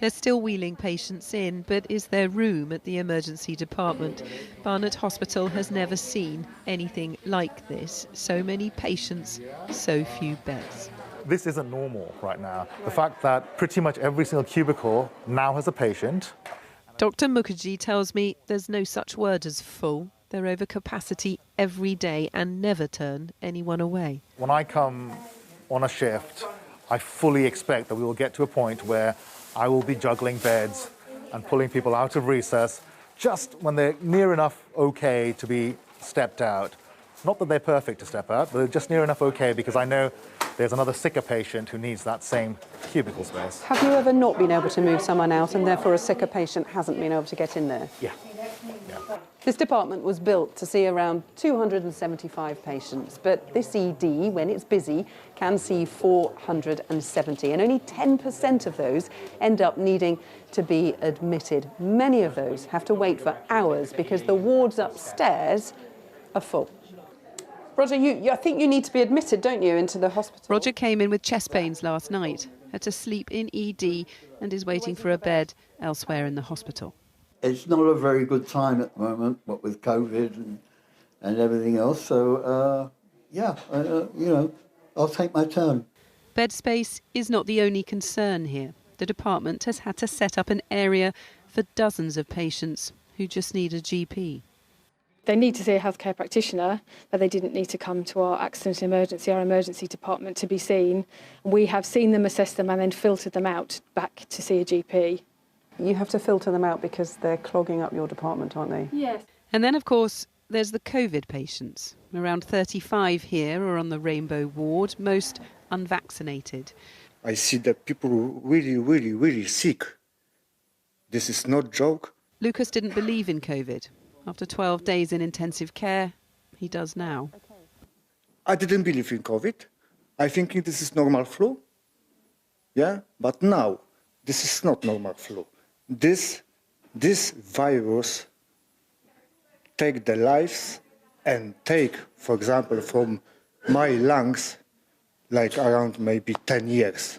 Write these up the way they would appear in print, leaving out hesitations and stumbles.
They're still wheeling patients in, but is there room at the emergency department? Barnet Hospital has never seen anything like this. So many patients, so few beds. This isn't normal right now. The fact that pretty much every single cubicle now has a patient. Dr Mukherjee tells me there's no such word as full. They're over capacity every day and never turn anyone away. When I come on a shift, I fully expect that we will get to a point where I will be juggling beds and pulling people out of resus just when they're near enough okay to be stepped out. Not that they're perfect to step out, but they're just near enough okay because I know there's another sicker patient who needs that same cubicle space. Have you ever not been able to move someone out and therefore a sicker patient hasn't been able to get in there? Yeah. This department was built to see around 275 patients, but this ED, when it's busy, can see 470, and only 10% of those end up needing to be admitted. Many of those have to wait for hours because the wards upstairs are full. Roger, I think you need to be admitted, don't you, into the hospital? Roger came in with chest pains last night, had to sleep in ED and is waiting for a bed elsewhere in the hospital. It's not a very good time at the moment, what with COVID and everything else. So, I'll take my turn. Bed space is not the only concern here. The department has had to set up an area for dozens of patients who just need a GP. They need to see a healthcare practitioner, but they didn't need to come to our accident and emergency, our emergency department to be seen. We have seen them, assessed them and then filtered them out back to see a GP. You have to filter them out because they're clogging up your department, aren't they? Yes. And then, of course, there's the COVID patients. Around 35 here are on the Rainbow ward, most unvaccinated. I see that people are really sick. This is not a joke. LUKASZ didn't believe in COVID. After 12 days in intensive care, he does now. I didn't believe in COVID. I think this is normal flu. Yeah, but now this is not normal flu. This virus take the lives and take, for example, from my lungs, like around maybe 10 years.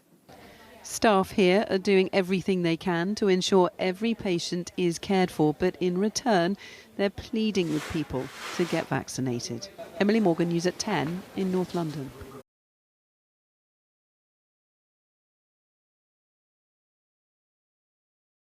Staff here are doing everything they can to ensure every patient is cared for, but in return, they're pleading with people to get vaccinated. Emily Morgan, News at 10 in North London.